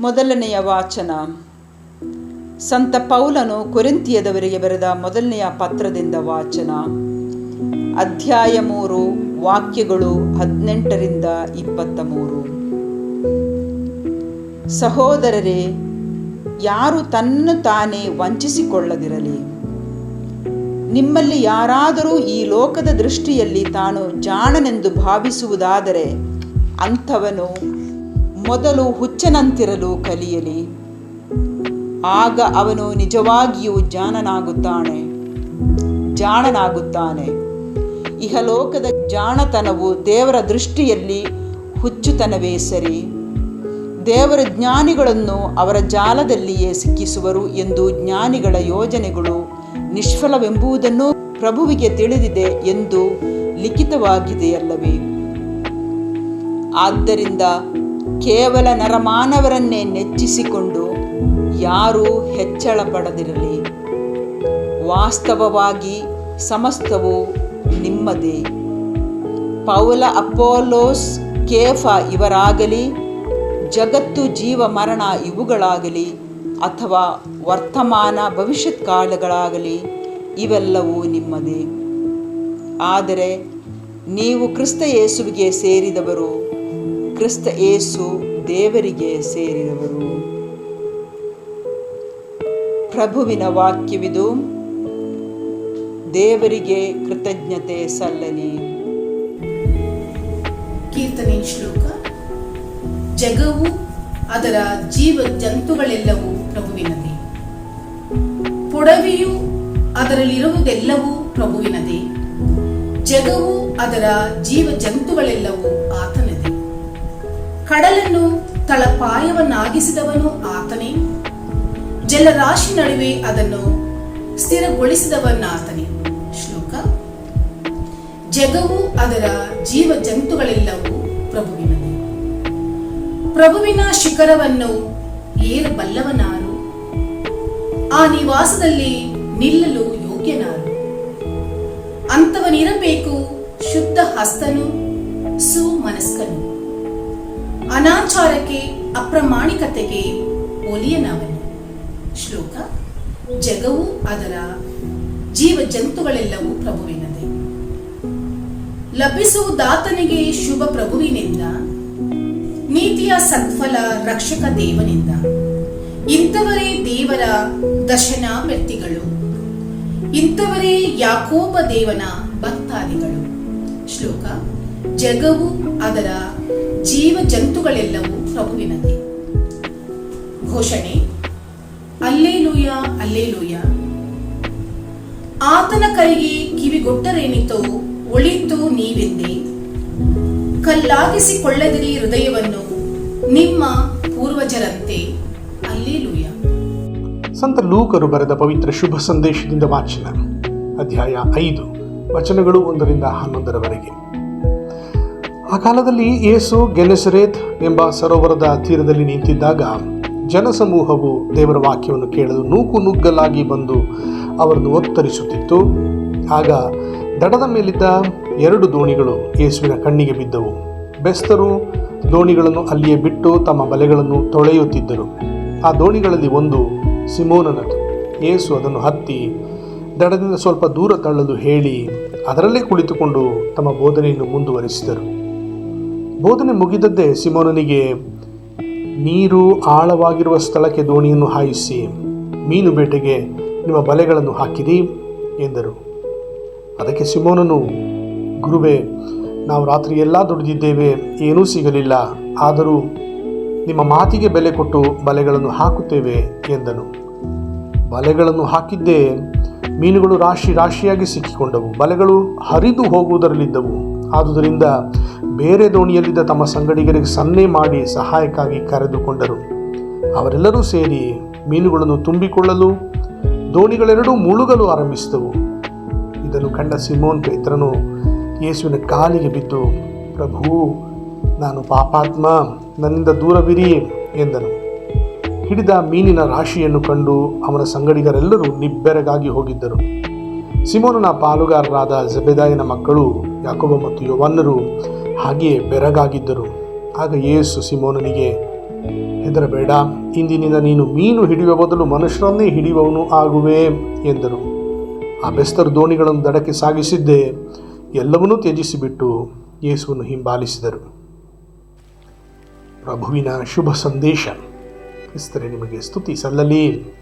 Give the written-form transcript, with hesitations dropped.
ಮೊದಲನೆಯ ವಾಚನ. ಸಂತ ಪೌಲನು ಕೊರಿಂಥಿಯದವರಿಗೆ ಬರೆದ ಮೊದಲನೆಯ ಪತ್ರದಿಂದ ವಾಚನ. ಅಧ್ಯಾಯ 3, ವಾಕ್ಯಗಳು 18ರಿಂದ 23. ಸಹೋದರರೇ, ಯಾರು ತನ್ನನ್ನು ತಾನೇ ವಂಚಿಸಿಕೊಳ್ಳದಿರಲಿ. ನಿಮ್ಮಲ್ಲಿ ಯಾರಾದರೂ ಈ ಲೋಕದ ದೃಷ್ಟಿಯಲ್ಲಿ ತಾನು ಜಾಣನೆಂದು ಭಾವಿಸುವುದಾದರೆ ಅಂಥವನು ಮೊದಲು ಹುಚ್ಚನಂತಿರಲು ಕಲಿಯಲಿ. ಆಗ ಅವನು ನಿಜವಾಗಿಯೂ ಜಾಣನಾಗುತ್ತಾನೆ. ಇಹಲೋಕದ ಜಾಣತನವು ದೇವರ ದೃಷ್ಟಿಯಲ್ಲಿ ಹುಚ್ಚುತನವೇ ಸರಿ. ದೇವರ ಜ್ಞಾನಿಗಳನ್ನು ಅವರ ಜಾಲದಲ್ಲಿಯೇ ಸಿಕ್ಕಿಸುವರು ಎಂದು ಜ್ಞಾನಿಗಳ ಯೋಜನೆಗಳು ನಿಷ್ಫಲವೆಂಬುದನ್ನು ಪ್ರಭುವಿಗೆ ತಿಳಿದಿದೆ ಎಂದು ಲಿಖಿತವಾಗಿದೆಯಲ್ಲವೇ? ಆದ್ದರಿಂದ ಕೇವಲ ನರಮಾನವರನ್ನೇ ನೆಚ್ಚಿಸಿಕೊಂಡು ಯಾರೂ ಹೆಚ್ಚಳ ಪಡದಿರಲಿ. ವಾಸ್ತವವಾಗಿ ಸಮಸ್ತವು ನಿಮ್ಮದೇ. ಪೌಲ, ಅಪೊಲ್ಲೋಸ್, ಕೇಫ ಇವರಾಗಲಿ, ಜಗತ್ತು, ಜೀವ, ಮರಣ ಇವುಗಳಾಗಲಿ, ಅಥವಾ ವರ್ತಮಾನ ಭವಿಷ್ಯತ್ ಕಾಲಗಳಾಗಲಿ, ಇವೆಲ್ಲವೂ ನಿಮ್ಮದೇ. ಆದರೆ ನೀವು ಕ್ರಿಸ್ತ ಯೇಸುವಿಗೆ ಸೇರಿದವರು, ಕ್ರಿಸ್ತ ಯೇಸು ದೇವರಿಗೆ ಸೇರಿದವರು. ಪ್ರಭುವಿನ ವಾಕ್ಯವಿದು. ದೇವರಿಗೆ ಕೃತಜ್ಞತೆ ಸಲ್ಲಲಿ. ಕೀರ್ತನೆ ಶ್ಲೋಕ. ಜಗವು ಅದರ ಜೀವ ಜಂತುಗಳೆಲ್ಲವೂ ಪ್ರಭುವಿನದೇ. ಪೊಡವೆಯು ಅದರಲ್ಲಿರುವುದೆಲ್ಲವೂ ಪ್ರಭುವಿನದೇ. ಜಗವು ಅದರ ಜೀವ ಜಂತುಗಳೆಲ್ಲವೂ ಆತನದೇ. ಕಡಲನ್ನು ತಳಪಾಯವನ್ನಾಗಿಸಿದವನು ಆತನೇ. ಜಲರಾಶಿ ನಡುವೆ ಅದನ್ನು ಸ್ಥಿರಗೊಳಿಸಿದವನಾತನೇ. ಶ್ಲೋಕ. ಜಗವು ಅದರ ಜೀವ ಜಂತುಗಳೆಲ್ಲವೂ ಪ್ರಭುವಿನದೇ. ಪ್ರಭುವಿನ ಶಿಖರವನ್ನು ಏರಬಲ್ಲವನಾರು? ಆ ನಿವಾಸದಲ್ಲಿ ನಿಲ್ಲಲು ಯೋಗ್ಯನಾರು? ಅಂಥವನಿರಬೇಕು ಶುದ್ಧ ಹಸ್ತನು, ಸುಮನಸ್ಕನು, ಅನಾಚಾರಕ್ಕೆ ಅಪ್ರಾಮಾಣಿಕತೆಗೆ ಒಲಿಯನವನು. ಶ್ಲೋಕ. ಜಗವು ಅದರ ಜೀವ ಜಂತುಗಳೆಲ್ಲವೂ ಪ್ರಭುವಿನದೇ. ಲಭಿಸುವುದಾತನಿಗೆ ಶುಭ ಪ್ರಭುವಿನಿಂದ, ನೀತಿಯ ಸತ್ಫಲ ರಕ್ಷಕ ದೇವನಿಂದ. ಇಂಥವರೇ ದೇವರ ದರ್ಶನಾರ್ಥಿಗಳು, ಇಂಥವರೇ ಯಾಕೋಬ ದೇವನ ಭಕ್ತಾದಿಗಳು. ಶ್ಲೋಕ. ಜಗವು ಅದರ ಜೀವ ಜಂತುಗಳೆಲ್ಲವೂ ಪ್ರಭುವಿನದೇ. ಘೋಷಣೆ. Alleluia, alleluia. ಆತನ ಕರೆಗೆ ಕಿವಿಗೊಟ್ಟರೇನಿತೋ ಒಳಿತು ನೀವೆಂದೇ. ಕಲ್ಲಾಗಿಸಿಕೊಳ್ಳದಿರಿ ಹೃದಯವನ್ನು ನಿಮ್ಮ ಪೂರ್ವಜರಂತೆ. ಅಲ್ಲೇಲೂಯ. ಸಂತ ಲೂಕರು ಬರೆದ ಪವಿತ್ರ ಶುಭ ಸಂದೇಶದಿಂದ ವಾಚನ. ಅಧ್ಯಾಯ 5, ವಚನಗಳು 1ರಿಂದ 11ರವರೆಗೆ. ಆ ಕಾಲದಲ್ಲಿ ಯೇಸು ಗೆನೆಸರೇತ್ ಎಂಬ ಸರೋವರದ ತೀರದಲ್ಲಿ ನಿಂತಿದ್ದಾಗ ಜನಸಮೂಹವು ದೇವರ ವಾಕ್ಯವನ್ನು ಕೇಳಲು ನೂಕುನುಗ್ಗಲಾಗಿ ಬಂದು ಅವರನ್ನು ಒತ್ತರಿಸುತ್ತಿತ್ತು. ಆಗ ದಡದ ಮೇಲಿದ್ದ 2 ದೋಣಿಗಳು ಯೇಸುವಿನ ಕಣ್ಣಿಗೆ ಬಿದ್ದವು. ಬೆಸ್ತರು ದೋಣಿಗಳನ್ನು ಅಲ್ಲಿಯೇ ಬಿಟ್ಟು ತಮ್ಮ ಬಲೆಗಳನ್ನು ತೊಳೆಯುತ್ತಿದ್ದರು. ಆ ದೋಣಿಗಳಲ್ಲಿ ಒಂದು ಸಿಮೋನನದು. ಯೇಸು ಅದನ್ನು ಹತ್ತಿ ದಡದಿಂದ ಸ್ವಲ್ಪ ದೂರ ತಳ್ಳಲು ಹೇಳಿ ಅದರಲ್ಲೇ ಕುಳಿತುಕೊಂಡು ತಮ್ಮ ಬೋಧನೆಯನ್ನು ಮುಂದುವರಿಸಿದರು. ಬೋಧನೆ ಮುಗಿದದ್ದೇ ಸಿಮೋನನಿಗೆ, ನೀರು ಆಳವಾಗಿರುವ ಸ್ಥಳಕ್ಕೆ ದೋಣಿಯನ್ನು ಹಾಯಿಸಿ ಮೀನು ಬೇಟೆಗೆ ನಿಮ್ಮ ಬಲೆಗಳನ್ನು ಹಾಕಿರಿ ಎಂದರು. ಅದಕ್ಕೆ ಸಿಮೋನನು, ಗುರುವೇ, ನಾವು ರಾತ್ರಿ ಎಲ್ಲ ದುಡಿದಿದ್ದೇವೆ, ಏನೂ ಸಿಗಲಿಲ್ಲ. ಆದರೂ ನಿಮ್ಮ ಮಾತಿಗೆ ಬೆಲೆ ಕೊಟ್ಟು ಬಲೆಗಳನ್ನು ಹಾಕುತ್ತೇವೆ ಎಂದನು. ಬಲೆಗಳನ್ನು ಹಾಕಿದ್ದೇ ಮೀನುಗಳು ರಾಶಿ ರಾಶಿಯಾಗಿ ಸಿಕ್ಕಿಕೊಂಡವು. ಬಲೆಗಳು ಹರಿದು ಹೋಗುವುದರಲ್ಲಿದ್ದವು. ಆದುದರಿಂದ ಬೇರೆ ದೋಣಿಯಲ್ಲಿದ್ದ ತಮ್ಮ ಸಂಗಡಿಗರಿಗೆ ಸನ್ನೆ ಮಾಡಿ ಸಹಾಯಕ್ಕಾಗಿ ಕರೆದುಕೊಂಡರು. ಅವರೆಲ್ಲರೂ ಸೇರಿ ಮೀನುಗಳನ್ನು ತುಂಬಿಕೊಳ್ಳಲು ದೋಣಿಗಳೆರಡೂ ಮುಳುಗಲು ಆರಂಭಿಸಿದವು. ಇದನ್ನು ಕಂಡ ಸಿಮೋನ್ ಪೇತ್ರನು ಯೇಸುವಿನ ಕಾಲಿಗೆ ಬಿದ್ದು, ಪ್ರಭು, ನಾನು ಪಾಪಾತ್ಮ, ನನ್ನಿಂದ ದೂರವಿರಿ ಎಂದನು. ಹಿಡಿದ ಮೀನಿನ ರಾಶಿಯನ್ನು ಕಂಡು ಅವನ ಸಂಗಡಿಗರೆಲ್ಲರೂ ನಿಬ್ಬೆರಗಾಗಿ ಹೋಗಿದ್ದರು. ಸಿಮೋನನ ಪಾಲುಗಾರರಾದ ಜೆಬೆದಾಯನ ಮಕ್ಕಳು ಯಾಕೋಬ ಮತ್ತು ಯೋವನ್ನರು ಹಾಗೆಯೇ ಬೆರಗಾಗಿದ್ದರು. ಆಗ ಯೇಸು ಸಿಮೋನನಿಗೆ, ಹೆದರಬೇಡ, ಇಂದಿನಿಂದ ನೀನು ಮೀನು ಹಿಡಿಯುವ ಬದಲು ಮನುಷ್ಯರನ್ನೇ ಹಿಡಿಯುವವನು ಆಗುವೆ ಎಂದರು. ಆ ಬೆಸ್ತರು ದೋಣಿಗಳನ್ನು ದಡಕ್ಕೆ ಸಾಗಿಸಿದ್ದೇ ಎಲ್ಲವನ್ನೂ ತ್ಯಜಿಸಿಬಿಟ್ಟು ಯೇಸುವನ್ನು ಹಿಂಬಾಲಿಸಿದರು. ಪ್ರಭುವಿನ ಶುಭ ಸಂದೇಶ. ಕ್ರಿಸ್ತರೇ ನಿಮಗೆ ಸ್ತುತಿ ಸಲ್ಲಲಿ.